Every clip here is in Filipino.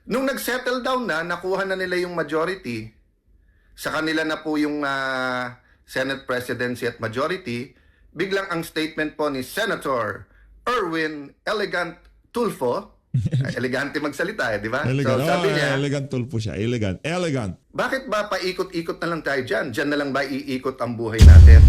Nung nag-settle down na, nakuha na nila yung majority, sa kanila na po yung Senate presidency at majority, biglang ang statement po ni Senator Erwin Elegant Tulfo, elegante magsalita di ba? Elegant. So sabi niya, Elegant Tulfo siya. Elegant. bakit ba paikot-ikot na lang tayo dyan? Dyan na lang ba iikot ang buhay natin?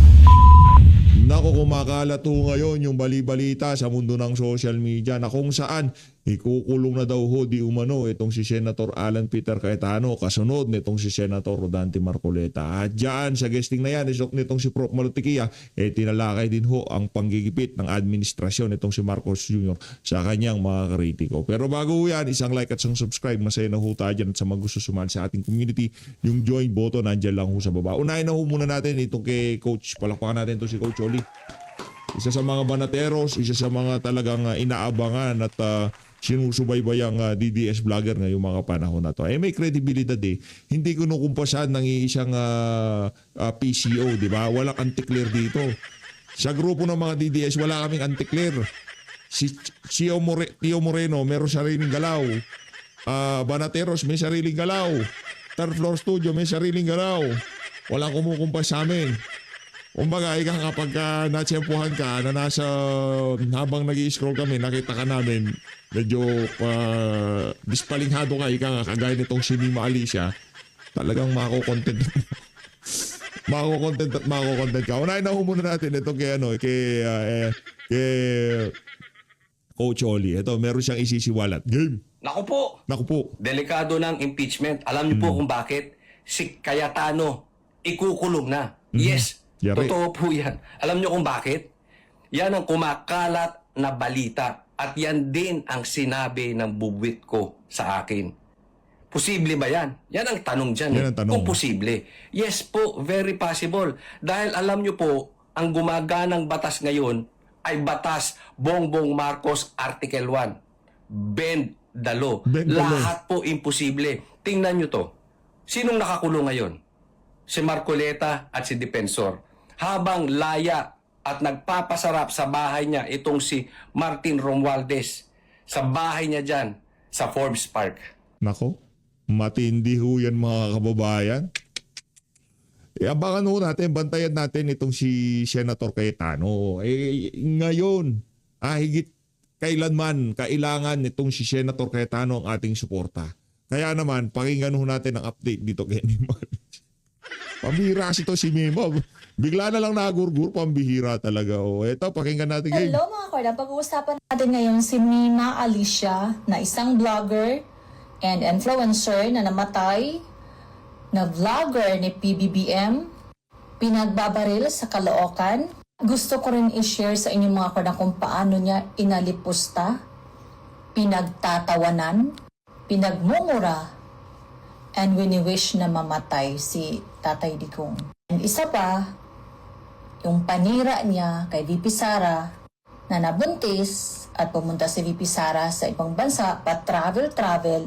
Nako, kumakalat ho ngayon yung bali-balita sa mundo ng social media na kung saan ikukulong na daw ho di umano itong si Senator Alan Peter Cayetano kasunod nitong si Senator Rodante Marcoleta. At dyan sa guesting na yan nitong si Prof. Malutikia, tinalakay din ho ang panggigipit ng administrasyon nitong si Marcos Jr. sa kanyang mga kritiko. Pero bago ho yan, isang like at isang subscribe, masaya na ho tayo dyan at sa mga gusto sumali sa ating community, yung join button nandyan lang ho sa baba. Unahin na ho muna natin itong kay Coach, palakpakan natin ito si Coach Oli. Isa sa mga banateros, isa sa mga talagang inaabangan at sinusubaybayang DDS vlogger ngayong mga panahon na to. May credibility Hindi ko nukumpasan ng isang PCO, di ba? Walang anti-clear dito. Sa grupo ng mga DDS, wala kaming anti-clear. Si Tio Moreno, meron sariling galaw. Banateros, may sariling galaw. Third Floor Studio, may sariling galaw. Walang kumukumpas sa amin. Kumbaga, kapag natsempuhan ka na nasa habang nag-i-scroll kami, nakita ka namin, medyo dispalinghado ka, kagaya nitong si Nima Alicia, talagang mako-content mako-content at mako-content ka. Unahin na muna natin ito kay Coach Oli. Ito, meron siyang isisiwalat. Game! Naku po. Delikado ng impeachment. Alam niyo po kung bakit? Si Cayetano, ikukulong na. Yes, Yari. totoo po yan. Alam niyo kung bakit? Yan ang kumakalat na balita. At yan din ang sinabi ng bubwit ko sa akin. Posible ba yan? Yan ang tanong dyan. Yan ang tanong. Kung posible. Yes po, very possible. Dahil alam niyo po, ang gumaganang batas ngayon ay batas Bongbong Marcos Article 1. Bend the law. Bend the law. Lahat po imposible. Tingnan nyo to. Sinong nakakulong ngayon? Si Marcoleta at si Defensor. Habang laya at nagpapasarap sa bahay niya itong si Martin Romualdez. Sa bahay niya dyan, sa Forbes Park. Nako, matindi ho yan mga kababayan. Abangan ho natin, bantayan natin itong si Senator Cayetano. Ngayon, higit kailanman kailangan itong si Senator Cayetano ang ating suporta. Kaya naman, pakinggan ho natin ang update dito kay Nima. Pambihira ito si Mima. Bigla na lang nagurgur, pambihira talaga. Ito, pakinggan natin ngayon. Hello mga korda, pag-uusapan natin ngayon si Mima Alicia na isang vlogger and influencer na namatay na vlogger ni PBBM, pinagbabaril sa Caloocan. Gusto ko rin i-share sa inyong mga korda kung paano niya inalipusta, pinagtatawanan, pinagmumura, and wini-wish na mamatay si Tatay Digong. And isa pa, yung panira niya kay VP Sara na nabuntis at pumunta si VP Sara sa ibang bansa, pa-travel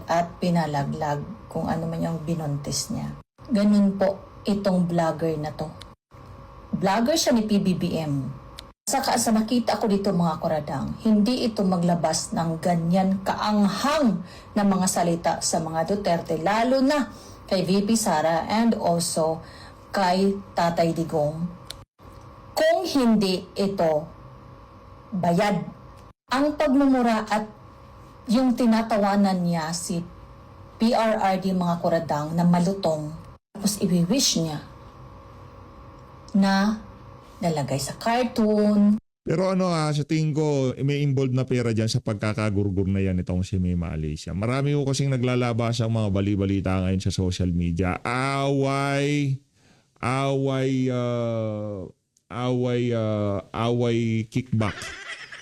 at pinalaglag kung ano man yung binuntis niya. Ganun po itong vlogger na to. Vlogger siya ni PBBM. Saka sa nakita ko dito mga koradang, hindi ito maglabas ng ganyan kaanghang na mga salita sa mga Duterte, lalo na kay VP Sara and also kay Tatay Digong. Kung hindi ito bayad, ang pagmumura at yung tinatawanan niya si PRRD mga koradang na malutong, tapos i-wish niya na nalagay sa cartoon. Pero sa tingin ko, may involved na pera dyan sa pagkakagurgur na yan itong si Mima Alicia. Marami ko kasing naglalabas ang mga bali-balita ngayon sa social media. Away kickback.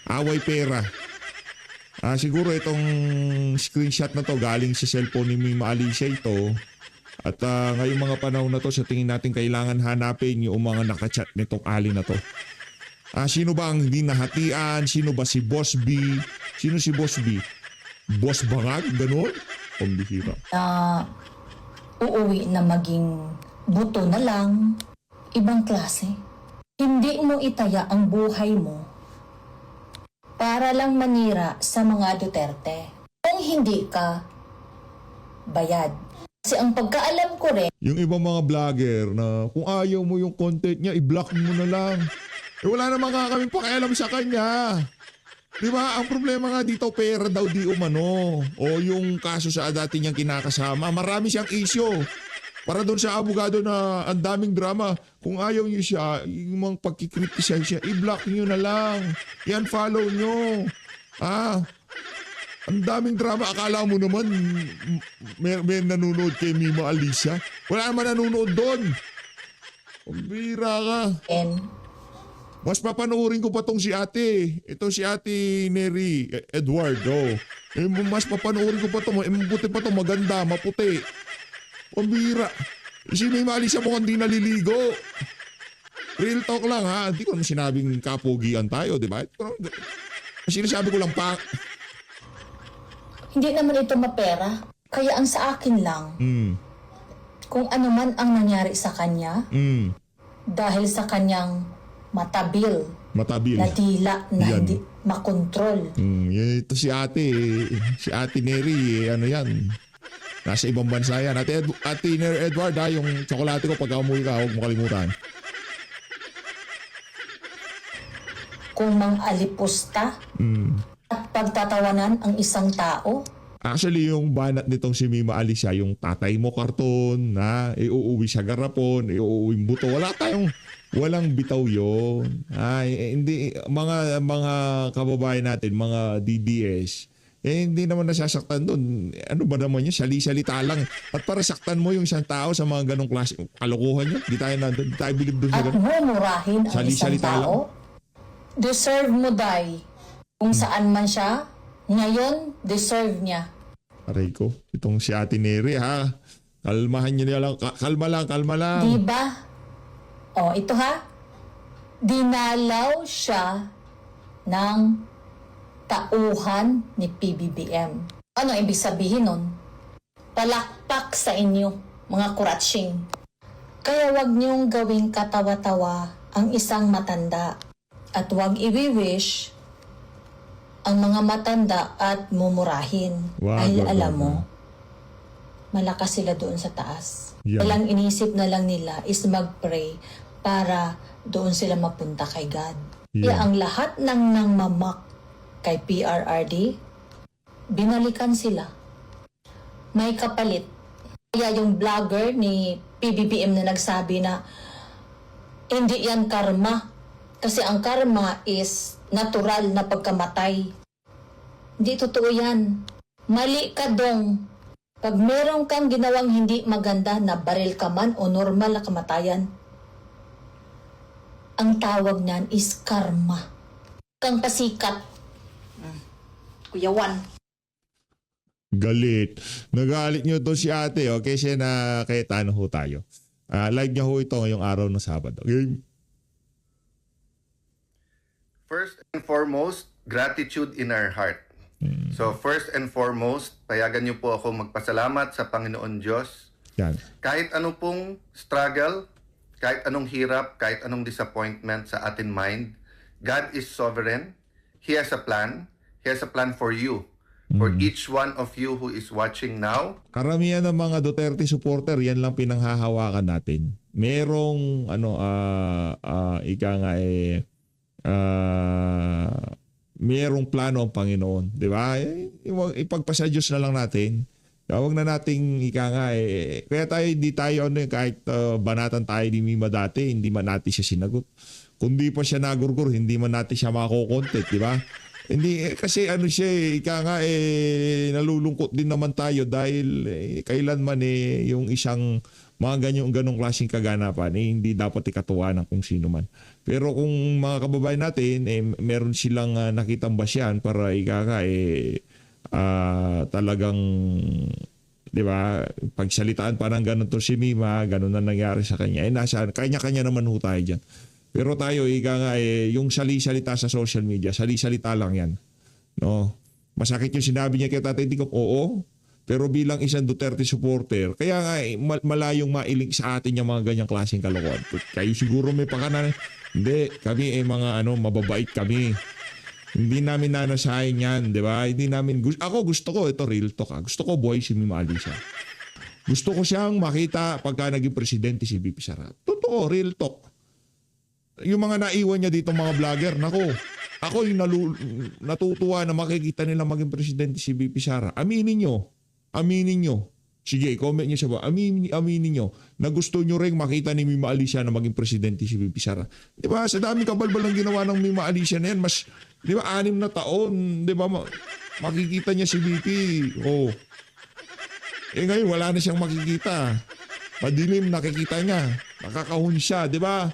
Away pera. Siguro itong screenshot na to galing sa cellphone ni Mima Alicia ito. At ngayong mga panahon na to, sa tingin natin kailangan hanapin yung mga nakachat nitong ali na to. Sino ba ang hindi nahatian? Sino ba si Boss B? Sino si Boss B? Boss Bangag? Ganon? Pambihira. Uuwi na maging buto na lang. Ibang klase. Hindi mo itaya ang buhay mo para lang manira sa mga Duterte. Kung hindi ka bayad. Kasi ang pagkaalam ko rin, Yung ibang mga vlogger na kung ayaw mo yung content niya, i-block mo na lang. Eh wala naman ka kaming pakialam sa kanya. Di ba? Ang problema nga dito, pera daw di umano. O yung kaso sa dati niyang kinakasama. Marami siyang issue. Para doon sa abogado na ang daming drama. Kung ayaw niyo siya, yung mga pagkikritisize siya, i-block niyo na lang. I-unfollow niyo. Ang daming drama. Akala mo naman may nanonood kay Mima Alicia. Wala naman nanonood doon. Pambira ka. Mas papanoorin ko pa tong si ate. Ito si ate Neri Eduardo. Mas papanoorin ko pa to. Mabuti pa to. Maganda, maputi. Pambira. Si Mima Alicia mukhang di naliligo. Real talk lang ha. Hindi ko naman sinabing kapugian tayo, di ba? Sinasabi ko lang pa. hindi naman ito mapera. Kaya ang sa akin lang, kung ano man ang nangyari sa kanya, dahil sa kanyang matabil na dila na Yan. hindi makontrol. Ito si ate Neri, ano yan. Nasa ibang bansa yan. Ate Neri Edward ha, yung tsokolate ko pagka umuwi ka, huwag mo kalimutan. Kung mang-alipusta at pagtatawanan ang isang tao, Actually, yung banat nitong si Mima Alicia, yung tatay mo karton, na iuuwi sa garapon, iuuwing buto. Walang bitaw yun. Hindi, mga kababayan natin, mga DDS, hindi naman nasasaktan doon. Ano ba naman yun? Sali-salita lang. At para saktan mo yung isang tao sa mga ganong klase, kalokohan yun. Di tayo bilib doon sa at ganun. mumurahin ang isang Sali-salita tao, deserve mo day. Kung saan man siya, ngayon, deserve niya. Aray ko, itong si Ate Neri ha. Kalmahan niyo lang. Kalma lang. Diba? O, ito ha. Dinalaw siya ng tauhan ni PBBM. Ano ibig sabihin nun? Palakpak sa inyo, mga kuratsing. Kaya wag niyong gawing katawa-tawa ang isang matanda. At wag i-wish ang mga matanda at mumurahin. Dahil alam mo, malakas sila doon sa taas. Yan. Walang inisip na lang nila is mag-pray para doon sila mapunta kay God. Kaya ang lahat ng nangmamak kay PRRD, binalikan sila. May kapalit. Kaya yung vlogger ni PBBM na nagsabi na hindi yan karma. Kasi ang karma is natural na pagkamatay. Hindi totoo yan. Mali ka dong. Pag meron kang ginawang hindi maganda na baril ka man o normal na kamatayan, ang tawag niyan is karma. Kang pasikat. Kuya Juan. Galit. Nagalit nyo to si ate. Okay, siya na kahit ano ho tayo. Live niya ho ito ngayong araw ng Sabado. Okay? First and foremost, gratitude in our heart. So first and foremost, payagan niyo po ako magpasalamat sa Panginoon Diyos. Yan. Kahit ano pong struggle, kahit anong hirap, kahit anong disappointment sa atin mind, God is sovereign. He has a plan. He has a plan for you. For each one of you who is watching now. Karamihan ng mga Duterte supporter, yan lang pinanghahawakan natin. Merong merong plano ang Panginoon, di ba? Ipagpasa Diyos na lang natin. Huwag na nating kaya tayo hindi tayo kahit banatan tayo ni Mima dati, hindi man natin siya sinagot. Kung di pa siya nagurgur, hindi man natin siya makokontent, di ba? Hindi kasi siya nalulungkot din naman tayo dahil kailanman yung isang mga ganong klaseng kaganapan hindi dapat ikatuwa ng kung sino man. Pero kung mga kababayan natin meron silang nakitang basyan para talagang, di ba, pagsalitaan parang ganun to si Mima, ganun na nangyari sa kanya. Nasa kanya-kanya naman ho tayo dyan. Pero tayo, yung sali-salita sa social media, sali-salita lang yan. No? Masakit yung sinabi niya kay Tatay Digong, oo. Pero bilang isang Duterte supporter, kaya malayong mailing sa atin yung mga ganyang klaseng kalokohan. Kayo siguro may pakanan. Hindi, kami mga mababait kami. Hindi namin nanasahin yan, di ba? Hindi namin, ako gusto ko, ito real talk gusto ko buhay si Mima Alicia. Gusto ko siyang makita pagka naging presidente si VP Sara. Totoo, real talk. Yung mga naiwan niya dito mga vlogger, nako, ako yung natutuwa na makikita nila maging presidente si VP Sara. Aminin nyo. Sige, comment niyo siya ba? Aminin nyo na gusto nyo rin makita ni Mima Alicia na maging presidente si VP Sara. Di ba? Sa daming kabalbal ng ginawa ng Mima Alicia na yan, mas, di ba, 6 na taon, di ba, makikita niya si VP. Oh. Eh ngayon, wala na siyang makikita. Madilim, nakikita niya. Nakakahon siya, di ba?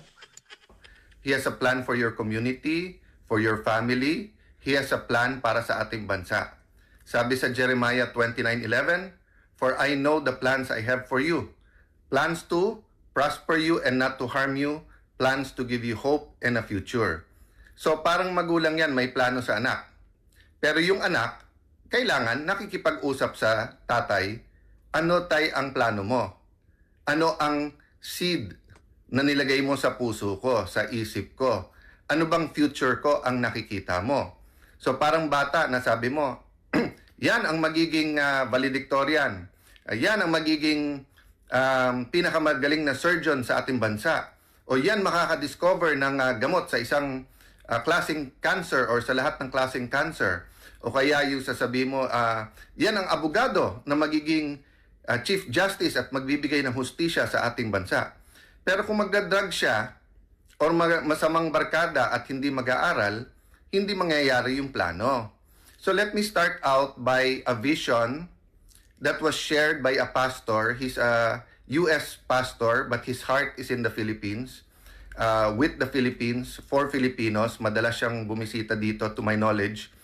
He has a plan for your community, for your family. He has a plan para sa ating bansa. Sabi sa Jeremiah 29:11, "For I know the plans I have for you. Plans to prosper you and not to harm you. Plans to give you hope and a future." So parang magulang yan, may plano sa anak. Pero yung anak, kailangan nakikipag-usap sa tatay, ano tay ang plano mo? Ano ang seed na nilagay mo sa puso ko, sa isip ko? Ano bang future ko ang nakikita mo? So parang bata na sabi mo, yan ang magiging valedictorian. Yan ang magiging pinakamagaling na surgeon sa ating bansa. O yan makaka-discover ng gamot sa isang klaseng cancer or sa lahat ng klaseng cancer. O kaya yung sasabi mo, yan ang abogado na magiging Chief Justice at magbibigay ng hustisya sa ating bansa. Pero kung magdadrug siya or masamang barkada at hindi mag-aaral, hindi mangyayari yung plano. So let me start out by a vision that was shared by a pastor. He's a U.S. pastor, but his heart is in the Philippines, with the Philippines, for Filipinos. Madalas siyang bumisita dito, to my knowledge.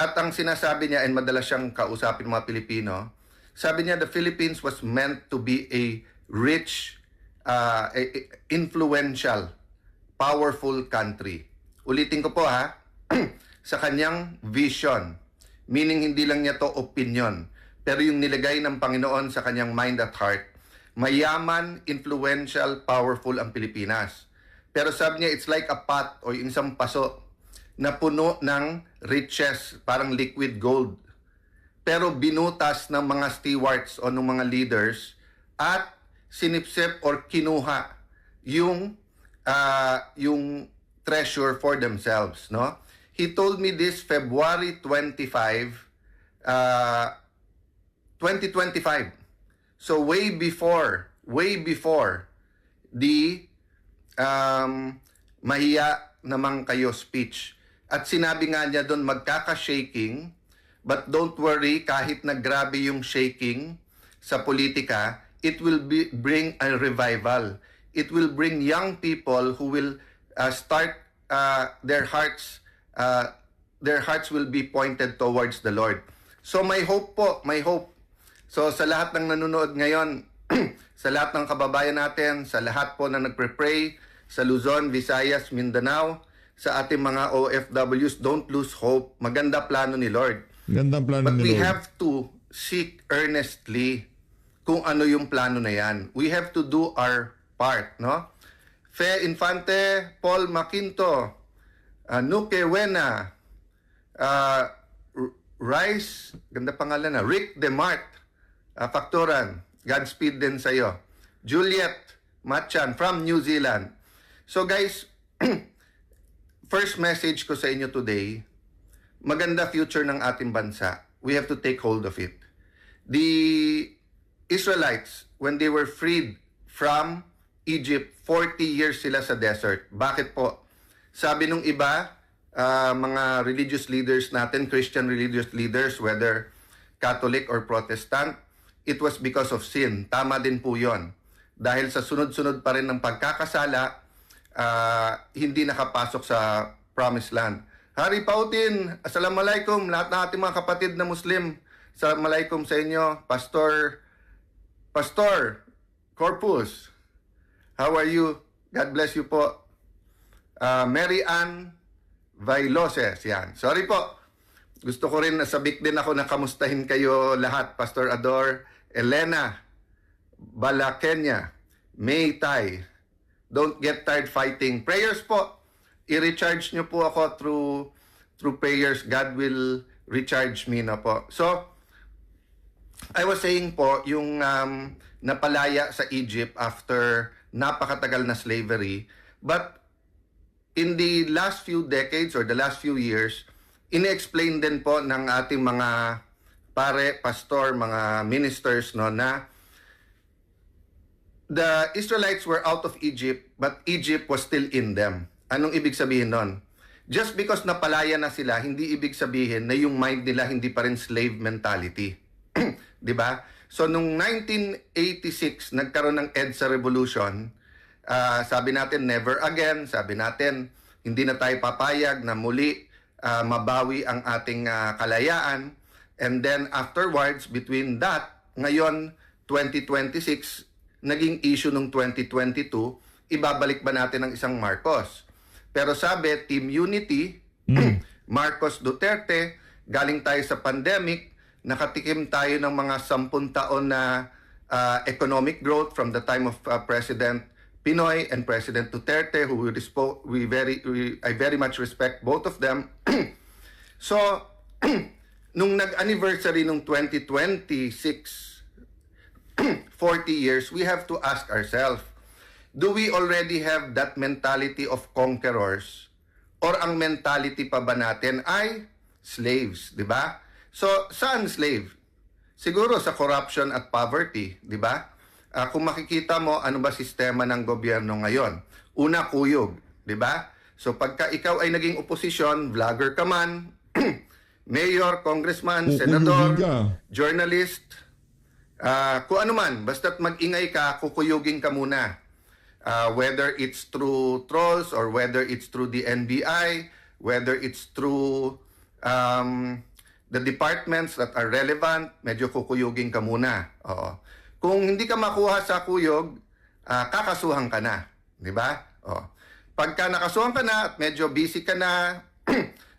At ang sinasabi niya, and madalas siyang kausapin mga Pilipino, sabi niya, the Philippines was meant to be a rich, influential, powerful country. Ulitin ko po ha, sa kanyang vision, meaning hindi lang niya to opinion, pero yung nilagay ng Panginoon sa kanyang mind at heart, mayaman, influential, powerful ang Pilipinas. Pero sabi niya, it's like a pot o yung isang paso na puno ng riches, parang liquid gold. Pero binutas ng mga stewards o ng mga leaders at sinipsip or kinuha yung treasure for themselves, no? He told me this February 25, 2025. So way before the mahiya naman kayo speech. At sinabi nga niya doon, magkaka-shaking, but don't worry, kahit na grabe yung shaking sa politika, it will bring a revival. It will bring young people who will start their hearts will be pointed towards the Lord. So may hope po, may hope. So sa lahat ng nanonood ngayon, sa lahat ng kababayan natin, sa lahat po na nagpre-pray, sa Luzon, Visayas, Mindanao, sa ating mga OFWs, don't lose hope. Maganda plano ni Lord. Gandang plano But ni we Lord. have to seek earnestly kung ano yung plano na yan. We have to do our part, no? Fe Infante, Paul Maquinto, Nuke Wena, Rice, ganda pangalan na, Rick Demart, Factoran, Godspeed din sa'yo. Juliet Machan from New Zealand. So guys, first message ko sa inyo today, maganda future ng ating bansa. We have to take hold of it. The Israelites, when they were freed from Egypt, 40 years sila sa desert. Bakit po? Sabi nung iba, mga religious leaders natin, Christian religious leaders, whether Catholic or Protestant, it was because of sin. Tama din po yon. Dahil sa sunod-sunod pa rin ng pagkakasala, hindi nakapasok sa Promised Land. Hari Pautin, Assalamualaikum, lahat ng ating mga kapatid na Muslim. Assalamualaikum sa inyo, Pastor Corpus. How are you? God bless you po. Mary Ann Vailoses, yan. Sorry po. Gusto ko rin, nasabik din ako na kamustahin kayo lahat. Pastor Ador, Elena, Balakenya, May Tai. Don't get tired fighting. Prayers po. I-recharge nyo po ako through prayers, God will recharge me na po. So, I was saying po, yung napalaya sa Egypt after napakatagal na slavery, but in the last few decades or the last few years, ine-explain din po ng ating mga pare, pastor, mga ministers, no, na the Israelites were out of Egypt, but Egypt was still in them. Anong ibig sabihin nun? Just because napalaya na sila, hindi ibig sabihin na yung mind nila hindi pa rin slave mentality. Di ba? So, nung 1986, nagkaroon ng EDSA Revolution, sabi natin, never again. Sabi natin, hindi na tayo papayag na muli mabawi ang ating kalayaan. And then afterwards, between that, ngayon, 2026, naging issue nung 2022, ibabalik ba natin ang isang Marcos? Pero sabi, Team Unity, Marcos Duterte, galing tayo sa pandemic, nakatikim tayo ng mga 10 taon na economic growth from the time of President Pinoy and President Duterte, who I very much respect both of them. So, nung nag-anniversary nung 2026, 40 years, we have to ask ourselves, do we already have that mentality of conquerors? Or ang mentality pa ba natin ay slaves, di ba? So, saan slave? Siguro sa corruption at poverty, di ba? Kung makikita mo, ano ba sistema ng gobyerno ngayon? Una, kuyog, di ba? So, pagka ikaw ay naging oposisyon, vlogger ka man, mayor, congressman, senador, journalist, kung ano man, basta't mag-ingay ka, kukuyugin ka muna. Whether it's through trolls or whether it's through the NBI, whether it's through the departments that are relevant, medyo kukuyugin ka muna. Oo. Kung hindi ka makuha sa kuyog, kakasuhan ka na. Di ba? Oo. Pagka nakasuhan ka na at medyo busy ka na,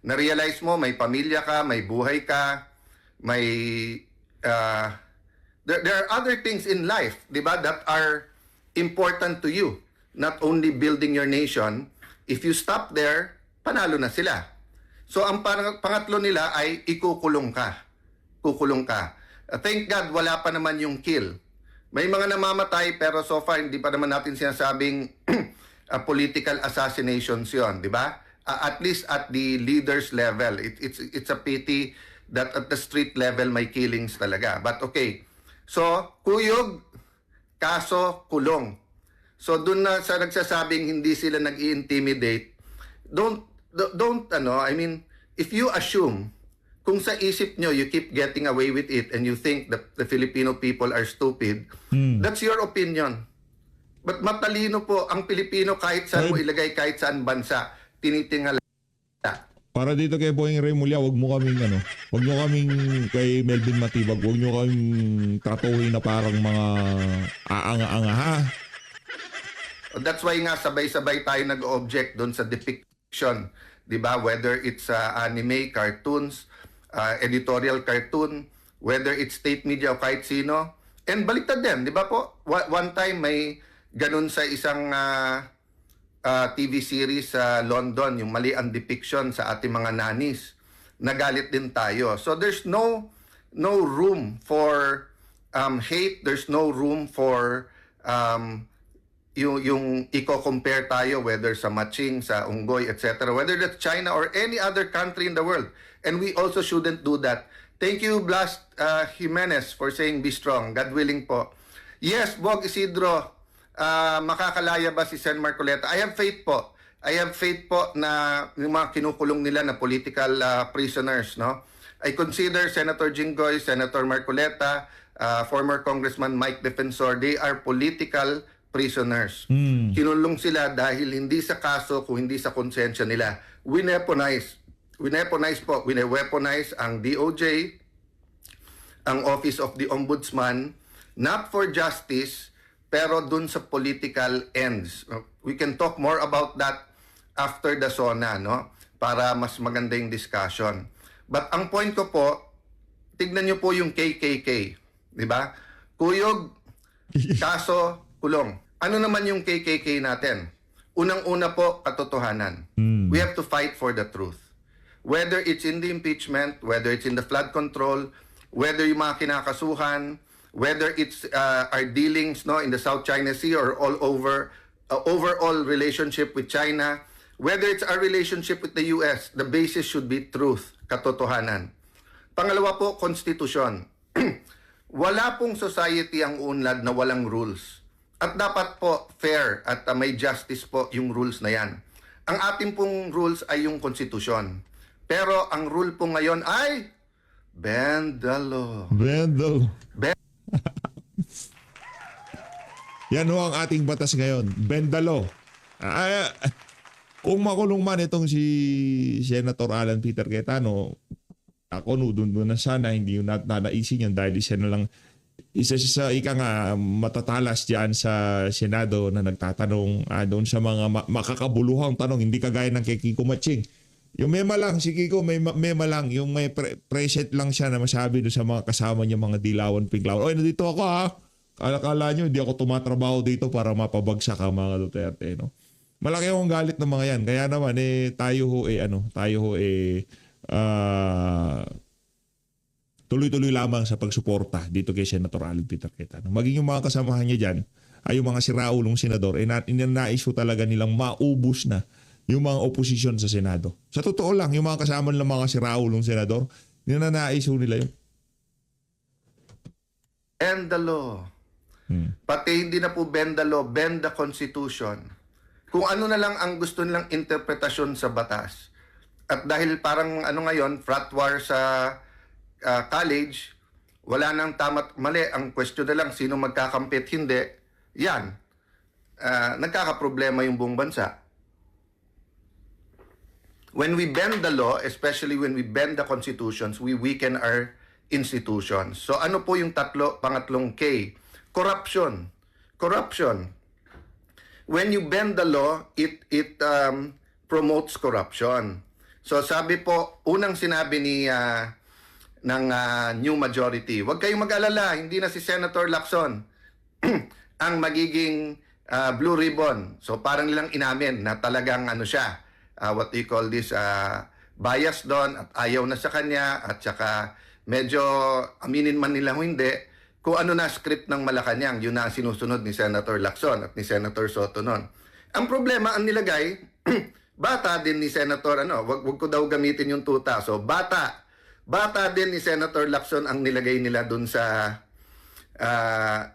na-realize mo may pamilya ka, may buhay ka, may... there are other things in life, di ba, that are important to you. Not only building your nation, if you stop there, panalo na sila. So, ang pangatlo nila ay ikukulong ka. Kukulong ka. Thank God, wala pa naman yung kill. May mga namamatay, pero so far, hindi pa naman natin sinasabing political assassinations yon, di ba? At least at the leaders level. It's a pity that at the street level may killings talaga. But okay. So, kuyog, kaso, kulong. So, dun na sa nagsasabing hindi sila nag-i-intimidate, I mean, if you assume, kung sa isip nyo, you keep getting away with it and you think that the Filipino people are stupid, that's your opinion. But matalino po ang Pilipino kahit saan mo ilagay, kahit saan bansa, tinitingala. Para dito kay Boying Remulla, wag mo kaming kay Melvin Matibag, wag nyo kaming tatuhin na parang mga aanga-anga ha. That's why nga sabay-sabay tayo nag-object doon sa depiction, 'di ba? Whether it's anime, cartoons, editorial cartoon, whether it's state media o kahit sino. And baliktad din, 'di ba po? One time may ganun sa isang TV series sa London, yung mali ang depiction sa ating mga nanis. Nagalit din tayo. So there's no room for hate, there's no room for yung i-compare tayo whether sa matching, sa unggoy, etc. Whether that's China or any other country in the world. And we also shouldn't do that. Thank you, Blas Jimenez, for saying be strong. God willing po. Yes, Bog Isidro, makakalaya ba si Sen Marcoleta? I have faith po. I have faith po na yung mga kinukulong nila na political prisoners, no? I consider Senator Jinggoy, Senator Marcoleta, former Congressman Mike Defensor, they are political prisoners. Kinulong sila dahil hindi sa kaso, kung hindi sa konsensya nila. Weaponize ang DOJ, ang Office of the Ombudsman, not for justice, pero dun sa political ends. We can talk more about that after the SONA, no? Para mas maganda yung discussion. But ang point ko po, tignan nyo po yung KKK. Di ba? Kuyog, kaso, kulong. Ano naman yung KKK natin? Unang-una po, katotohanan. We have to fight for the truth. whether it's in the impeachment, whether it's in the flood control, whether yung mga kinakasuhan, whether it's our dealings no in the South China Sea or all over overall relationship with China, whether it's our relationship with the US, the basis should be truth, katotohanan. Pangalawa po, konstitusyon. Wala pong society ang unlad na walang rules. At dapat po fair at may justice po yung rules na yan. Ang ating pong rules ay yung konstitusyon. Pero ang rule po ngayon ay bend the law. Bendel. Bend Yan ho ang ating batas ngayon. Bendalo. Kung makulong man itong si Senator Alan Peter Cayetano, ako doon na sana hindi yung nanaisin yan dahil isa na lang isa siya sa ika nga matatalas diyan sa Senado na nagtatanong doon sa mga makakabuluhang tanong, hindi kagaya ng kay Kiko Matching. Yung mema lang, si Kiko may mema lang, yung may preset lang siya na masabi doon sa mga kasama niya, mga dilawan, piglawan. Oy, nandito ako ha. Kala nyo, hindi ako tumatrabaho dito para mapabagsak ang mga Duterte, no? Malaki akong galit ng mga yan. Kaya naman, tuloy-tuloy lamang sa pagsuporta dito kay Senator Alan Peter Cayetano. Maging yung mga kasamahan niya dyan, ay yung mga siraulong senador, inanais ko talaga nilang maubos na yung mga oposisyon sa Senado. Sa totoo lang, yung mga kasama ng mga siraulong senador, ninanais ko nila yun. the law. Pati hindi na po bend the law, bend the Constitution. Kung ano na lang ang gusto nilang interpretasyon sa batas. At dahil parang ngayon, frat war sa college, wala nang tama't mali. Ang question na lang, sino magkakampit, hindi. Yan. Nagkakaproblema yung buong bansa. When we bend the law, especially when we bend the constitutions, we weaken our institutions. So ano po yung pangatlong K? Corruption. Corruption. When you bend the law, it promotes corruption. So sabi po, unang sinabi ng new majority, huwag kayong mag-alala, hindi na si Senator Lacson ang magiging blue ribbon. So parang nilang inamin na talagang siya, what do you call this, bias doon at ayaw na sa kanya at saka medyo aminin man nila hindi, kung ano na script ng Malacanang, yun na sinusunod ni Senator Lacson at ni Senator Soto noon. Ang problema, ang nilagay, bata din ni Senator, wag ko daw gamitin yung tuta. So, bata din ni Senator Lacson ang nilagay nila dun sa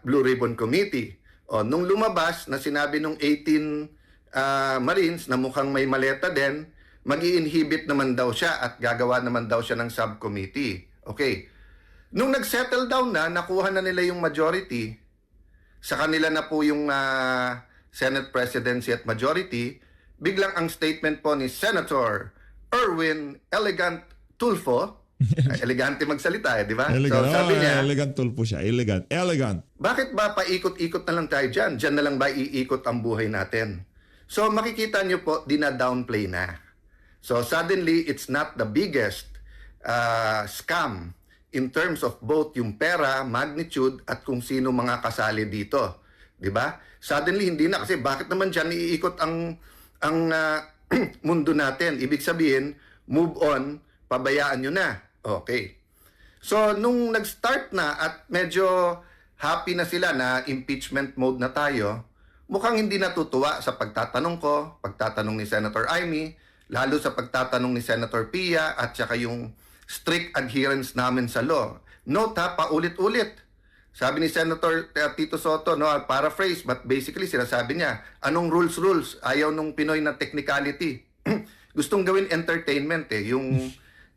Blue Ribbon Committee. O, nung lumabas na sinabi nung 18 Marines na mukhang may maleta din, mag-i-inhibit naman daw siya at gagawa naman daw siya ng subcommittee. Okay. Nung nag-settle down na, nakuha na nila yung majority, sa kanila na po yung Senate presidency at majority, biglang ang statement po ni Senator Erwin Elegant Tulfo, elegante magsalita di ba? Elegant. So sabi niya, Elegant Tulfo siya. Elegant. bakit ba paikot-ikot na lang tayo dyan? Dyan na lang ba iikot ang buhay natin? So makikita nyo po, dina-downplay na. So suddenly, it's not the biggest scam in terms of both yung pera, magnitude, at kung sino mga kasali dito. Di ba? Suddenly, hindi na. Kasi bakit naman dyan iikot ang mundo natin? Ibig sabihin, move on, pabayaan nyo na. Okay. So, nung nag-start na at medyo happy na sila na impeachment mode na tayo, mukhang hindi natutuwa sa pagtatanong ko, pagtatanong ni Senator Amy, lalo sa pagtatanong ni Senator Pia at saka yung strict adherence namin sa law. Note ha, paulit-ulit. Sabi ni Senator Tito Soto, paraphrase, but basically sinasabi niya, anong rules? Ayaw nung Pinoy na technicality. Gustong gawin entertainment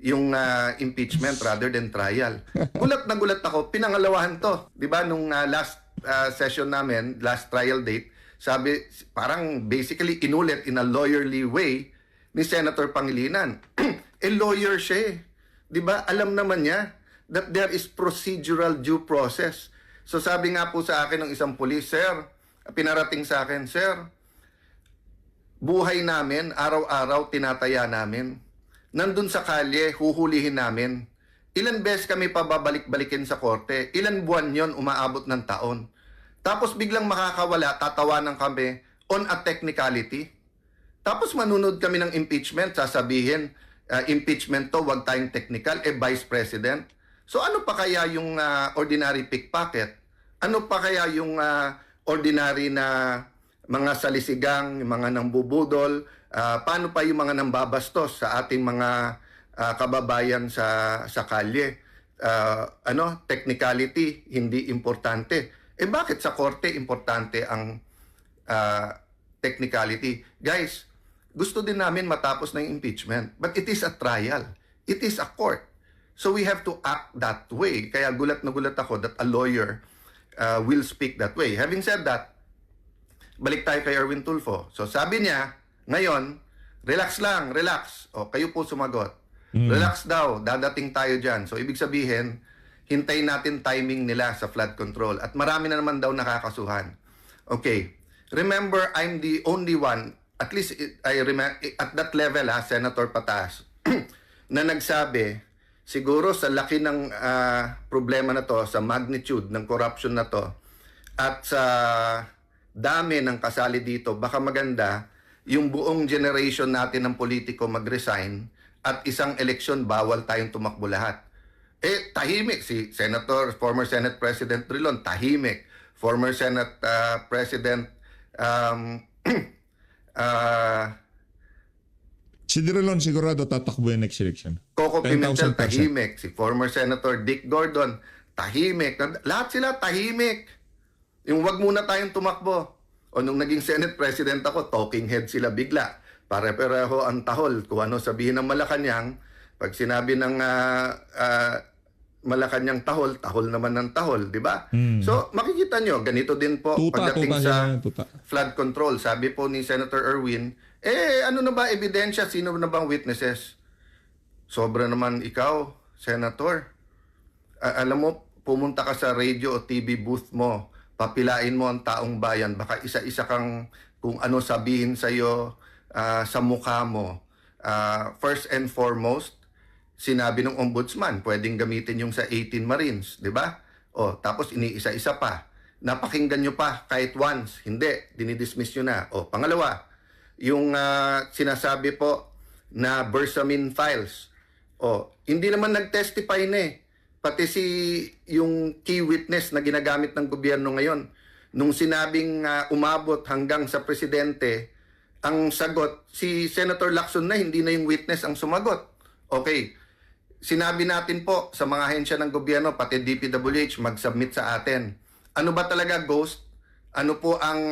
yung impeachment rather than trial. Gulat na gulat ako, pinangalawahan to. 'Di ba nung last session namin, last trial date, sabi parang basically inulit in a lawyerly way ni Senator Pangilinan. Lawyer siya eh. 'Di ba? Alam naman niya that there is procedural due process. So sabi nga po sa akin ng isang pulis, sir, pinarating sa akin, sir, buhay namin, araw-araw tinataya namin. Nandun sa kalye, huhulihin namin. Ilan beses kami pababalik-balikin sa korte? Ilan buwan yon umaabot ng taon? Tapos biglang makakawala, tatawanan kami on a technicality. Tapos manunod kami ng impeachment, sasabihin, impeachment to, wag tayong technical, Vice President. So ano pa kaya yung ordinary pickpocket? Ano pa kaya yung ordinary na mga salisigang, yung mga nambubudol? Paano pa yung mga nambabastos sa ating mga kababayan sa kalye? Technicality, hindi importante. Bakit sa korte importante ang technicality? Guys, gusto din namin matapos na yung impeachment. But it is a trial. It is a court. So we have to act that way. Kaya gulat na gulat ako that a lawyer will speak that way. Having said that, balik tayo kay Erwin Tulfo. So sabi niya, ngayon, relax lang, relax. O, kayo po sumagot. Relax daw, dadating tayo dyan. So ibig sabihin, hintayin natin timing nila sa flood control. At marami na naman daw nakakasuhan. Okay. Remember, I'm the only one, at least I remember, at that level, Senator Patas, na nagsabi, siguro sa laki ng problema na to, sa magnitude ng corruption na to, at sa dami ng kasali dito, baka maganda yung buong generation natin ng politiko mag-resign at isang eleksyon bawal tayong tumakbo lahat. Tahimik si former Senate President Trilon, tahimik. Former Senate President Si Dirilon sigurado tatakbo yung next election. Coco Pimentel, 10,000%. tahimik. Si former Senator Dick Gordon, tahimik. Lahat sila tahimik. Yung wag muna tayong tumakbo. O nung naging Senate President ako, talking head sila bigla. Pare-pareho ang tahol. Kung ano sabihin ng Malacanang, pag sinabi ng Malacanang tahol, tahol naman ng tahol, di ba? So, makikita nyo, ganito din po pagdating sa flood control. Sabi po ni Senator Erwin, ano na ba ebidensya? Sino na bang witnesses? Sobra naman ikaw, Senator. Alam mo, pumunta ka sa radio o TV booth mo, papilain mo ang taong bayan, baka isa-isa kang kung ano sabihin sa'yo sa mukha mo. First and foremost, sinabi ng ombudsman, pwedeng gamitin yung sa 18 Marines, di ba? O, tapos iniisa-isa pa. Napakinggan nyo pa kahit once. Hindi, dinidismiss nyo na. O, pangalawa, yung sinasabi po na Bersamin files. O, hindi naman nag-testify na eh. Pati yung key witness na ginagamit ng gobyerno ngayon, nung sinabing umabot hanggang sa presidente, ang sagot, si Senator Lacson na, hindi na yung witness ang sumagot. Okay, sinabi natin po sa mga ahensya ng gobyerno, pati DPWH, mag-submit sa atin. Ano ba talaga, Ghost? Ano po ang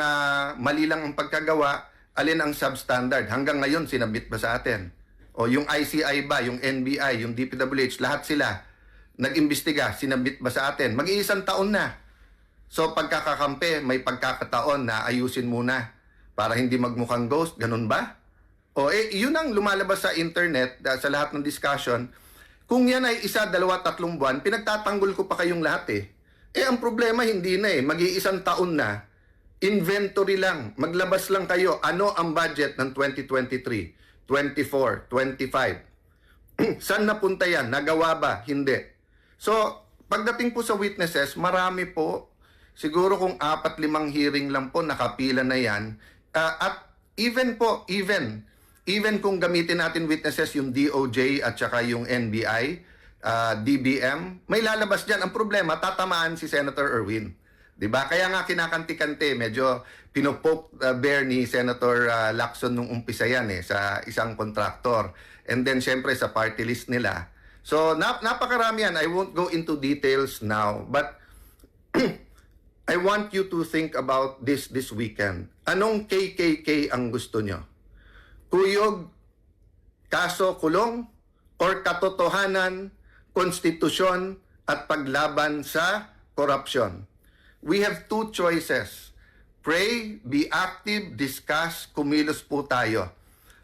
mali lang ang pagkagawa? Alin ang substandard? Hanggang ngayon, sinabit ba sa atin? O yung ICI ba, yung NBI, yung DPWH, lahat sila nag-imbestiga, sinabit ba sa atin? Mag-iisang taon na. So pagkakakampi, may pagkakataon na ayusin muna para hindi magmukhang ghost, ganun ba? O yun ang lumalabas sa internet, sa lahat ng discussion. Kung yan ay 1, 2, 3 buwan, pinagtatanggol ko pa kayong lahat eh. Ang problema hindi na eh, mag-iisang taon na, inventory lang, maglabas lang kayo, ano ang budget ng 2023, 24, 25. Saan napunta yan? Nagawa ba? Hindi. So, pagdating po sa witnesses, marami po, siguro kung 4-5 hearing lang po, nakapila na yan. At even kung gamitin natin witnesses yung DOJ at saka yung NBI, DBM, may lalabas dyan. Ang problema, tatamaan si Senator Erwin. Diba? Kaya nga kinakanti-kante, medyo pinopoke bear ni Senator Lacson nung umpisa yan sa isang kontraktor. And then, syempre, sa party list nila. So, napakarami yan. I won't go into details now. But, I want you to think about this weekend. Anong KKK ang gusto nyo? Kuyog, kaso kulong, or katotohanan, konstitusyon, at paglaban sa korupsyon? We have 2 choices. Pray, be active, discuss, kumilos po tayo.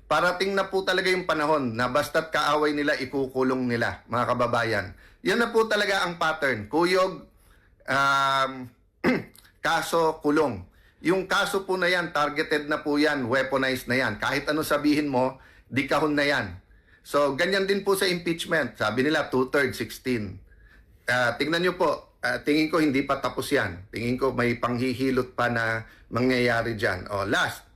Parating na po talaga yung panahon na basta't kaaway nila, ikukulong nila, mga kababayan. Yan na po talaga ang pattern. Kuyog, kaso, kulong. Yung kaso po na yan, targeted na po yan, weaponized na yan. Kahit ano sabihin mo, di kahon na yan. So, ganyan din po sa impeachment. Sabi nila, 2/3, 16. Tingnan nyo po, tingin ko hindi pa tapos yan. Tingin ko may panghihilot pa na mangyayari dyan. Last,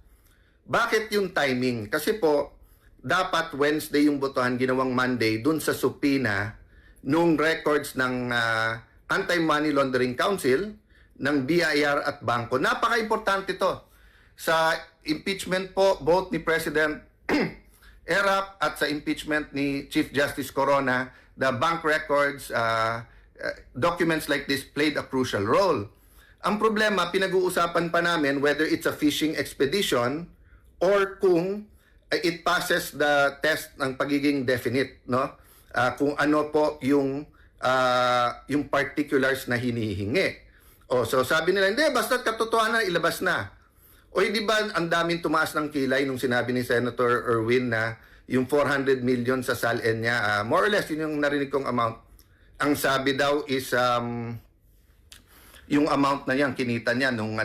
bakit yung timing? Kasi po, dapat Wednesday yung botohan, ginawang Monday dun sa subpoena nung records ng Anti-Money Laundering Council, ng BIR at bangko. Napaka-importante to sa impeachment po both ni President Erap at sa impeachment ni Chief Justice Corona. The bank records, documents like this played a crucial role. Ang problema, pinag-uusapan pa namin whether it's a fishing expedition or kung it passes the test ng pagiging definite, no? Kung ano po yung particulars na hinihingi. So sabi nila, hindi, basta katotohanan, ilabas na. O di ba ang daming tumaas ng kilay nung sinabi ni Senator Erwin na yung 400 million sa SALN niya, more or less, yun yung narinig kong amount. Ang sabi daw is yung amount na yan, kinita niya nung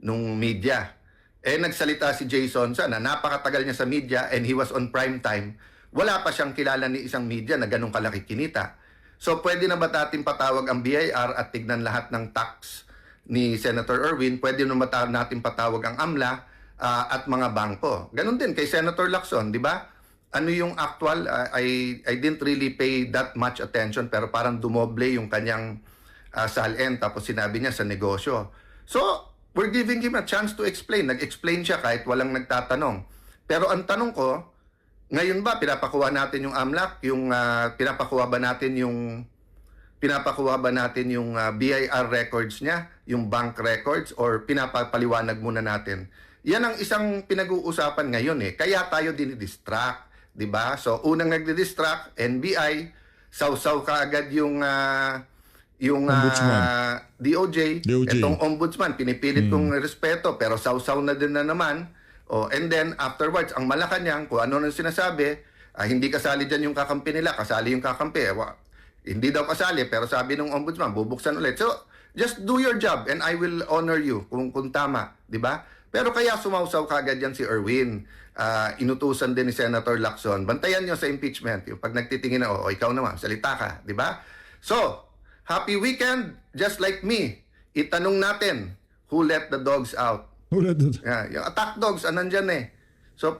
nung media. Nagsalita si Jason na napakatagal niya sa media and he was on prime time. Wala pa siyang kilala ni isang media na ganun kalaki kinita. So pwede na ba natin patawag ang BIR at tignan lahat ng tax ni Senator Erwin? Pwede na ba natin patawag ang AMLA at mga bangko? Ganun din kay Senator Lacson, di ba? Ano yung actual? I didn't really pay that much attention pero parang dumoble yung kanyang SALN tapos sinabi niya sa negosyo. So, we're giving him a chance to explain. Nag-explain siya kahit walang nagtatanong. Pero ang tanong ko, ngayon ba pinapakuha natin yung AMLAC, yung pinapakuha ba natin yung BIR records niya, yung bank records, or pinapapaliwanag muna natin? Yan ang isang pinag-uusapan ngayon Kaya tayo dinidistract, di ba? So unang nagdi-distract, NBI, sausaw ka agad yung DOJ. Itong ombudsman, pinipilit kong respeto, pero sausaw na din na naman. And then, afterwards, ang Malacanang, kung ano nang sinasabi, hindi kasali dyan yung kakampi nila, kasali yung kakampi. Hindi daw kasali, pero sabi ng ombudsman, bubuksan ulit. So, just do your job and I will honor you kung tama, di ba? Pero kaya sumausaw kagad yan si Erwin. Inutusan din ni Senator Lacson. Bantayan nyo sa impeachment. Yung pag nagtitingin na, ikaw naman, salita ka, di ba? So, happy weekend, just like me. Itanong natin, who let the dogs out? Yung attack dogs, nandyan So,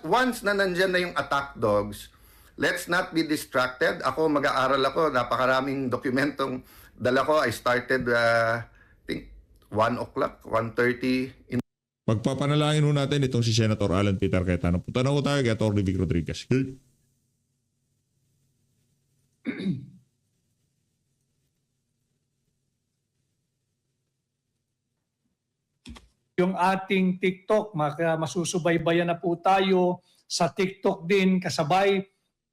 once na nandyan na yung attack dogs, let's not be distracted. Ako, mag-aaral ako. Napakaraming dokumentong dala ko. I started, I think, 1 o'clock, 1:30 in Pagpapanalangin ho natin itong si Senator Alan Peter Cayetano. Punta na ko tayo kay Atty. Vic Rodriguez. Yung ating TikTok, masusubaybayan na po tayo sa TikTok din kasabay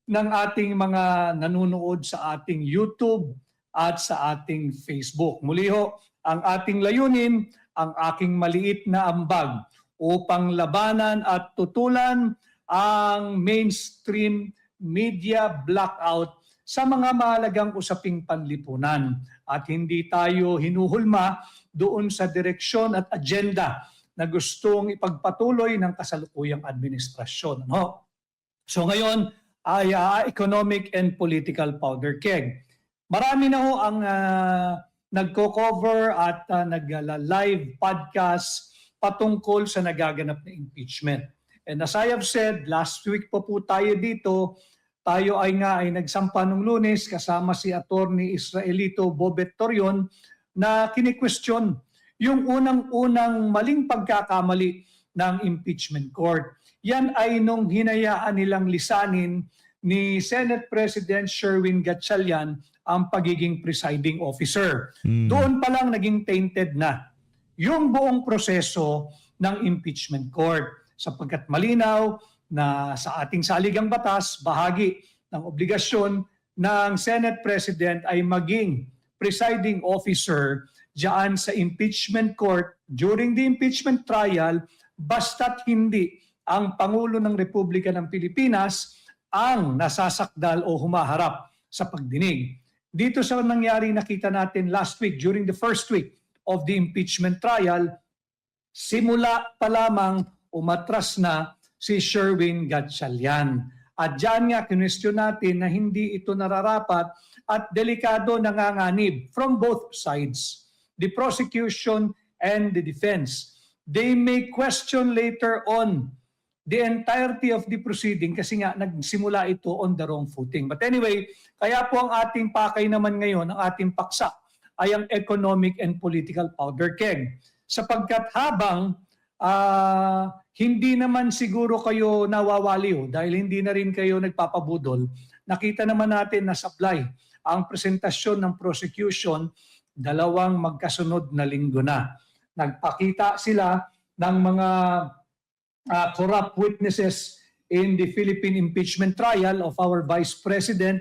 ng ating mga nanonood sa ating YouTube at sa ating Facebook. Muli ho, ang ating layunin, ang aking maliit na ambag upang labanan at tutulan ang mainstream media blackout sa mga mahalagang usaping panlipunan at hindi tayo hinuhulma doon sa direksyon at agenda na gustong ipagpatuloy ng kasalukuyang administrasyon. No? So ngayon ay economic and political powder keg. Marami na ho ang nagko-cover at nag-live podcast patungkol sa nagaganap na impeachment. And as I have said, last week po tayo dito, tayo ay nagsampa nung Lunes kasama si Attorney Israelito Bobet Torion na kini-question yung unang-unang maling pagkakamali ng impeachment court. Yan ay nung hinayaan nilang lisanin ni Senate President Sherwin Gatchalian ang pagiging presiding officer. Doon pa lang naging tainted na yung buong proseso ng impeachment court sapagkat malinaw na sa ating saligang batas, bahagi ng obligasyon ng Senate President ay maging presiding officer diyan sa impeachment court during the impeachment trial basta't hindi ang Pangulo ng Republika ng Pilipinas ang nasasakdal o humaharap sa pagdinig. Dito sa nangyari nakita natin last week during the first week of the impeachment trial, simula pa lamang umatras na si Sherwin Gatchalian. At diyan nga kinwestiyon natin na hindi ito nararapat at delikado nanganganib from both sides, the prosecution and the defense. They may question later on the entirety of the proceeding kasi nga nagsimula ito on the wrong footing. But anyway, kaya po ang ating pakay naman ngayon, ang ating paksa, ay ang economic and political powder keg. Sapagkat habang hindi naman siguro kayo nawawaliw dahil hindi na rin kayo nagpapabudol, nakita naman natin na sablay ang presentasyon ng prosecution 2 magkasunod na linggo na. Nagpakita sila ng mga corrupt witnesses in the Philippine impeachment trial of our Vice President.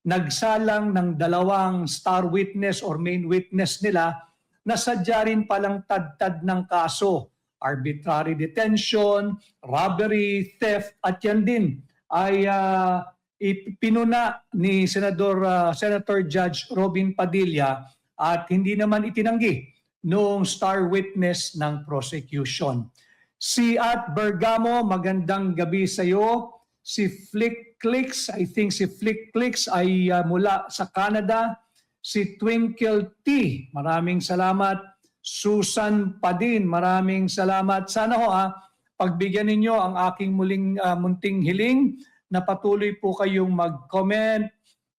Nagsalang ng 2 star witness or main witness nila na sadya rin palang tad-tad ng kaso. Arbitrary detention, robbery, theft, at yan din ay ipinuna ni Senator Judge Robin Padilla at hindi naman itinanggi noong star witness ng prosecution. Si At Bergamo, magandang gabi sa iyo. Si Flick Clicks, I think si Flick Clicks ay mula sa Canada. Si Twinkle T, maraming salamat. Susan Padin, maraming salamat. Sana ho pagbigyan ninyo ang aking munting hiling na patuloy po kayong mag-comment,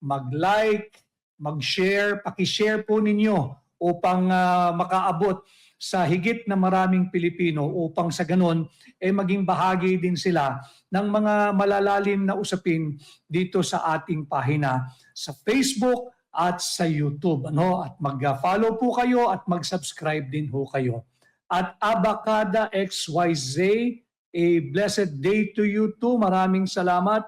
mag-like, mag-share, paki-share po ninyo upang makaabot sa higit na maraming Pilipino upang sa ganon maging bahagi din sila ng mga malalalim na usapin dito sa ating pahina sa Facebook at sa YouTube. At mag-follow po kayo at mag-subscribe din ho kayo. At Abacada XYZ, a blessed day to you too. Maraming salamat.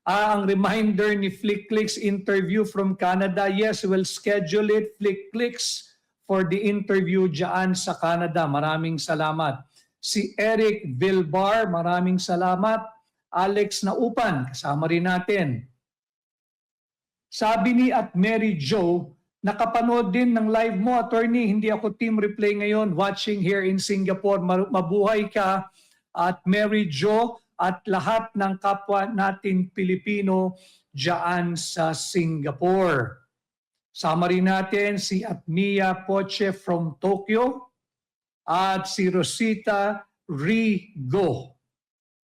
Ang reminder ni Flickclicks interview from Canada. Yes, we'll schedule it, Flickclicks, for the interview dyan sa Canada. Maraming salamat. Si Eric Vilbar, maraming salamat. Alex Naupan, kasama rin natin. Sabi ni at Mary Jo, nakapanood din ng live mo, attorney. Hindi ako team replay ngayon, watching here in Singapore. Mabuhay ka at Mary Jo at lahat ng kapwa natin Pilipino dyan sa Singapore. Sama rin natin si Atmia Poche from Tokyo at si Rosita Rigo.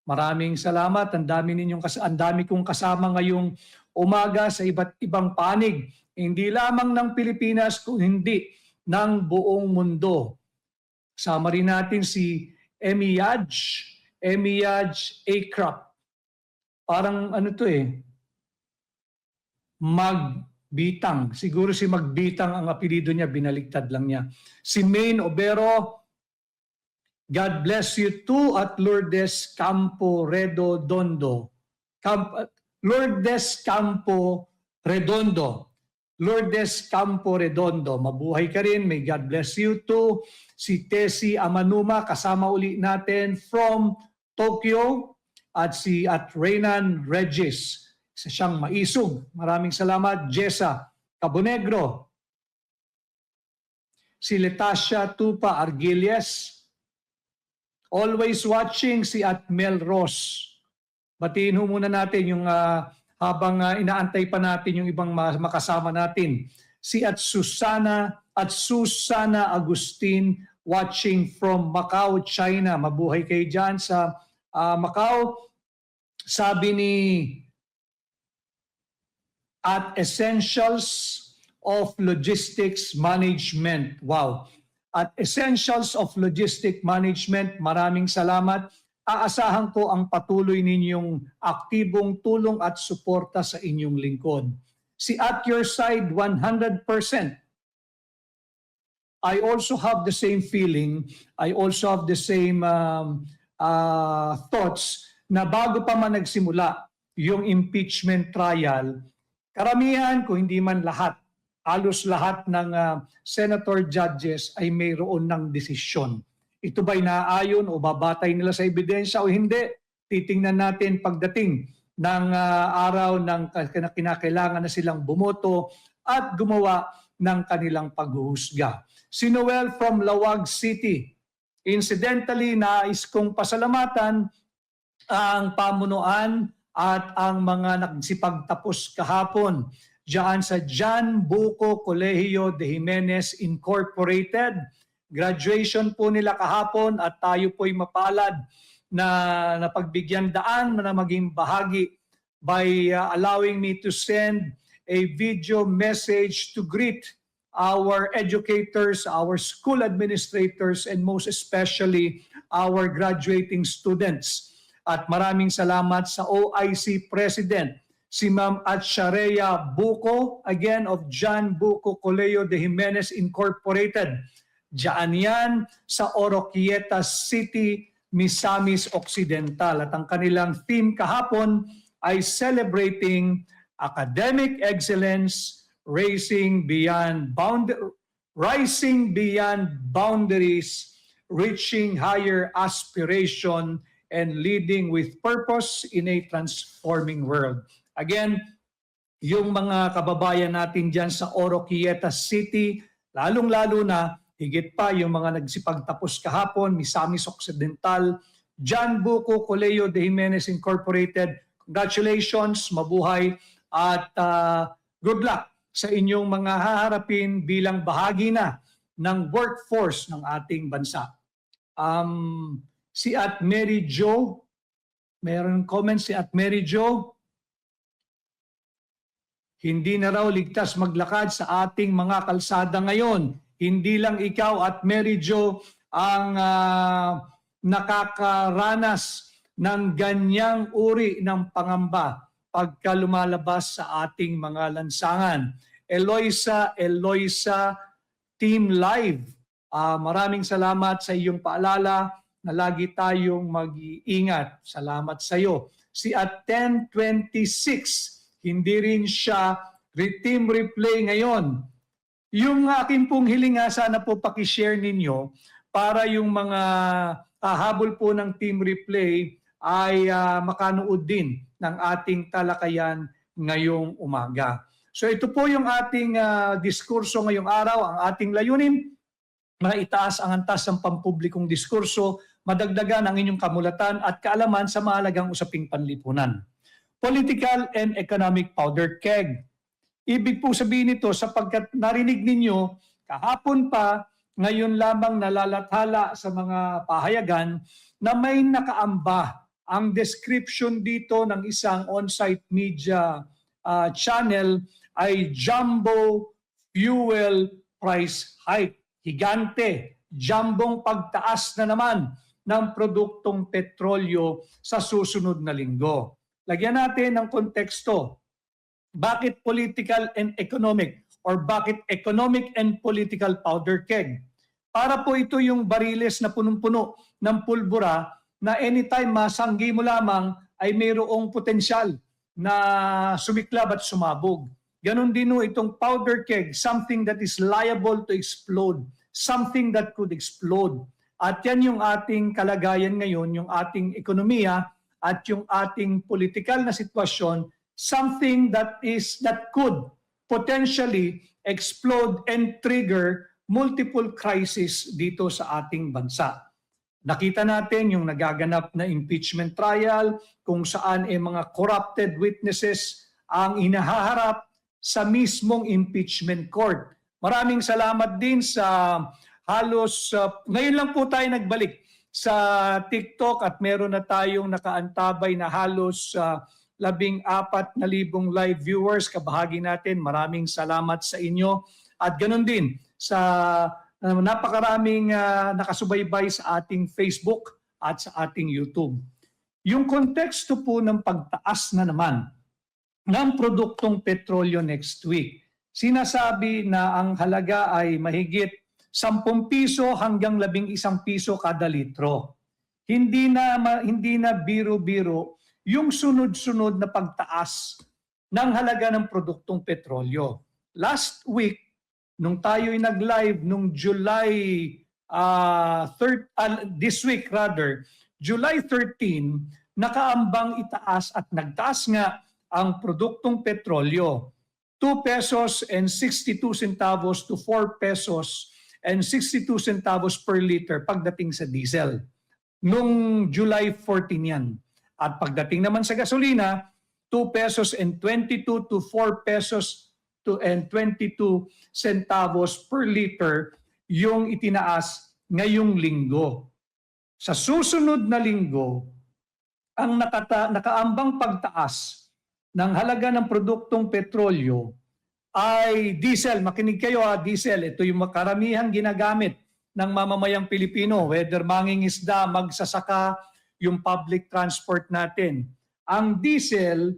Maraming salamat. Ang dami kong kasama ngayong umaga sa iba't ibang panig, hindi lamang ng Pilipinas kundi ng buong mundo. Sama rin natin si Emiyaj Akrap. Parang Magbitang. Siguro si Magbitang ang apelido niya, binaliktad lang niya. Si Maine Obero, God bless you too, at Lourdes Campo Redondo. Lourdes Campo Redondo, mabuhay ka rin, may God bless you too. Si Tessie Amanuma, kasama uli natin from Tokyo, at Reynan Regis, isa siyang maisog. Maraming salamat. Jessa Cabonegro, si Letacia Tupa Argilies, always watching, si Mel Ross. Batiin ho muna natin yung habang inaantay pa natin yung ibang makasama natin. Si Susana Agustin watching from Macau, China. Mabuhay kayo dyan sa Macau. Sabi ni at Essentials of Logistics Management. Wow. At Essentials of Logistic Management, maraming salamat. Aasahan ko ang patuloy ninyong aktibong tulong at suporta sa inyong lingkod. Si At Your Side, 100%. I also have the same feeling. I also have the same thoughts na bago pa man nagsimula yung impeachment trial, karamihan, kung hindi man lahat, halos lahat ng senator judges ay mayroon ng desisyon. Ito ba'y naaayon o babatay nila sa ebidensya o hindi? Titingnan natin pagdating ng araw ng kinakailangan na silang bumoto at gumawa ng kanilang paghuhusga. Si Noel from Lawag City. Incidentally, nais kong pasalamatan ang pamunuan at ang mga nagsipagtapos kahapon diyan sa John Buco Colegio de Jimenez Incorporated. Graduation po nila kahapon at tayo po'y mapalad na napagbigyan daan na maging bahagi by allowing me to send a video message to greet our educators, our school administrators, and most especially our graduating students. At maraming salamat sa OIC President, si Ma'am Atcharea Buco, again of John Buco Coleo de Jimenez Incorporated. Diyan yan sa Oroquieta City, Misamis Occidental. At ang kanilang theme kahapon ay celebrating academic excellence, rising beyond boundaries, reaching higher aspiration, and leading with purpose in a transforming world. Again, yung mga kababayan natin dyan sa Oroquieta City, lalong-lalo na, higit pa yung mga nagsipagtapos kahapon, Misamis Occidental, John Buco Coleo de Jimenez Incorporated, congratulations, mabuhay, at good luck sa inyong mga haharapin bilang bahagi na ng workforce ng ating bansa. Si At Mary Jo, mayroon comment si At Mary Jo, hindi na raw ligtas maglakad sa ating mga kalsada ngayon. Hindi lang ikaw at Mary Jo ang nakakaranas ng ganyang uri ng pangamba pagka lumalabas sa ating mga lansangan. Eloisa, Team Live, maraming salamat sa iyong paalala na lagi tayong mag-iingat. Salamat sa iyo. Si at 10:26, hindi rin siya team replay ngayon. Yung akin pong hiling sana po pakishare ninyo para yung mga habol po ng team replay ay makanood din ng ating talakayan ngayong umaga. So ito po yung ating diskurso ngayong araw, ang ating layunin, maitaas ang antas ng pampublikong diskurso, madagdagan ang inyong kamulatan at kaalaman sa mahalagang usaping panlipunan. Political and economic powder keg. Ibig po sabihin nito sapagkat narinig ninyo kahapon pa, ngayon lamang nalalathala sa mga pahayagan na may nakaamba ang description dito ng isang on-site media channel ay jumbo fuel price hike. Higante, jambong pagtaas na naman ng produktong petrolyo sa susunod na linggo. Lagyan natin ng konteksto. Bakit political and economic or bakit economic and political powder keg? Para po ito yung bariles na punong-puno ng pulbura na anytime masanggi mo lamang ay mayroong potensyal na sumiklab at sumabog. Ganon din itong powder keg, something that is liable to explode, something that could explode. At yan yung ating kalagayan ngayon, yung ating ekonomiya at yung ating political na sitwasyon, something that could potentially explode and trigger multiple crises dito sa ating bansa. Nakita natin yung nagaganap na impeachment trial, kung saan mga corrupted witnesses ang inahaharap sa mismong impeachment court. Maraming salamat din sa halos, ngayon lang po tayo nagbalik sa TikTok at meron na tayong nakaantabay na halos 14,000 live viewers. Kabahagi natin, maraming salamat sa inyo. At ganoon din sa napakaraming nakasubaybay sa ating Facebook at sa ating YouTube. Yung konteksto po ng pagtaas na naman ng produktong petrolyo next week. Sinasabi na ang halaga ay mahigit 10 piso hanggang 11 piso kada litro. Hindi na biro-biro yung sunod-sunod na pagtaas ng halaga ng produktong petrolyo. Last week, nung tayo'y nag-live nung this week, July 13, nakaambang itaas at nagtaas nga ang produktong petrolyo, 2 pesos and 62 centavos to 4 pesos and 62 centavos per liter pagdating sa diesel. Nung July 14 yan. At pagdating naman sa gasolina, 2 pesos and 22 to 4 pesos and 22 centavos per liter yung itinaas ngayong linggo. Sa susunod na linggo, ang nakaambang pagtaas ng halaga ng produktong petrolyo ay diesel. Makinig kayo diesel. Ito yung karamihang ginagamit ng mamamayang Pilipino, whether mangingisda, magsasaka, yung public transport natin. Ang diesel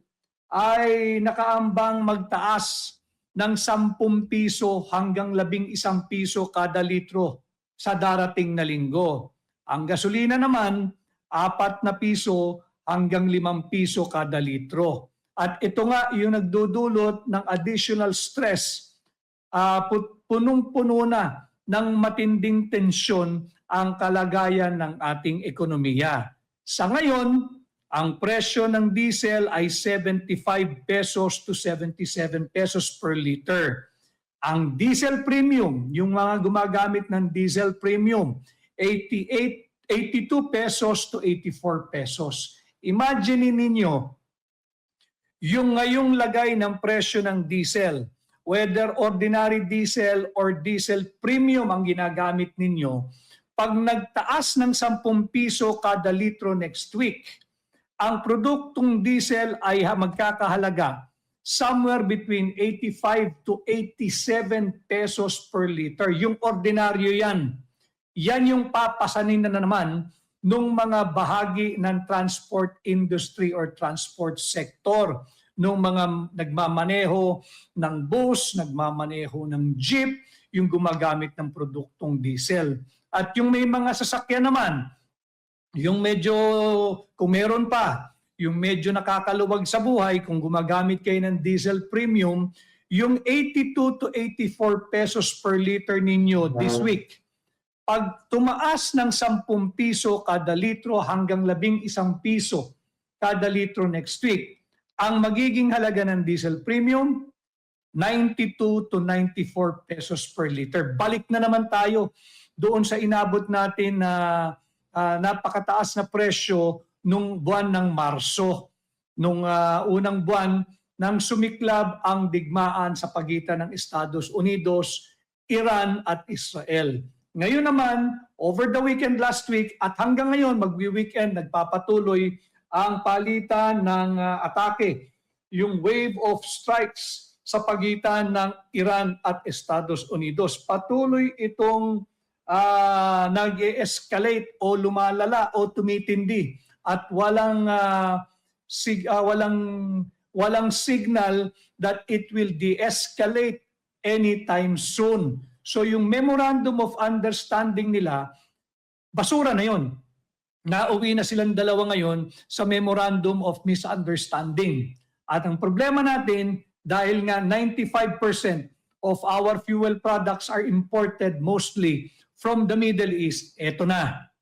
ay nakaambang magtaas ng 10 piso hanggang 11 piso kada litro sa darating na linggo. Ang gasolina naman, 4 na piso hanggang 5 piso kada litro. At ito nga yung nagdudulot ng additional stress. Punong-puno na ng matinding tensyon ang kalagayan ng ating ekonomiya. Sa ngayon, ang presyo ng diesel ay 75 pesos to 77 pesos per liter. Ang diesel premium, yung mga gumagamit ng diesel premium, 82 pesos to 84 pesos. Imagine ninyo, yung ngayong lagay ng presyo ng diesel, whether ordinary diesel or diesel premium ang ginagamit ninyo, pag nagtaas ng 10 piso kada litro next week, ang produktong diesel ay magkakahalaga somewhere between 85 to 87 pesos per liter. Yung ordinaryo yan. Yan yung papasanin na naman nung mga bahagi ng transport industry or transport sector. Nung mga nagmamaneho ng bus, nagmamaneho ng jeep, yung gumagamit ng produktong diesel. At yung may mga sasakyan naman, yung medyo, kung meron pa, yung medyo nakakaluwag sa buhay, kung gumagamit kayo ng diesel premium, yung 82 to 84 pesos per liter ninyo this week, pag tumaas ng 10 piso kada litro hanggang 11 piso kada litro next week, ang magiging halaga ng diesel premium, 92 to 94 pesos per liter. Balik na naman tayo doon sa inabot natin na napakataas na presyo nung buwan ng Marso, nung unang buwan nang sumiklab ang digmaan sa pagitan ng Estados Unidos, Iran at Israel. Ngayon naman, over the weekend last week at hanggang ngayon, magwi-weekend, nagpapatuloy ang palitan ng atake, yung wave of strikes sa pagitan ng Iran at Estados Unidos. Patuloy itong nag-escalate o lumalala o tumitindi at walang signal that it will de-escalate anytime soon. So yung memorandum of understanding nila, basura na yon. Nauwi na silang dalawa ngayon sa memorandum of misunderstanding. At ang problema natin, dahil nga 95% of our fuel products are imported mostly from the Middle East, eto na.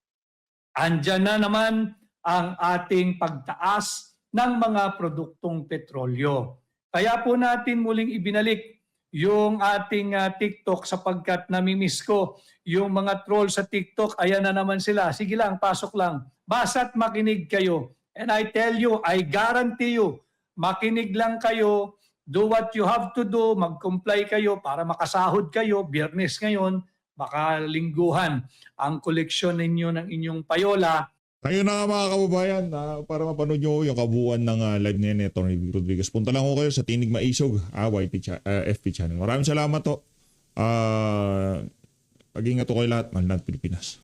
Andyan na naman ang ating pagtaas ng mga produktong petrolyo. Kaya po natin muling ibinalik yung ating TikTok sapagkat namimiss ko yung mga troll sa TikTok. Ayan na naman sila. Sige lang, pasok lang. Basta't makinig kayo. And I tell you, I guarantee you, makinig lang kayo, do what you have to do, mag-comply kayo para makasahod kayo. Biyernes ngayon, baka lingguhan ang koleksyon ninyo ng inyong payola. Kayo na nga mga kababayan, para mapanood nyo yung kabuuan ng live ni Atty. Vic Rodriguez. Punta lang ko kayo sa Tinig Maisog, FB channel. Maraming salamat to. Pag-ingat ko kayo lahat, Manland Pilipinas.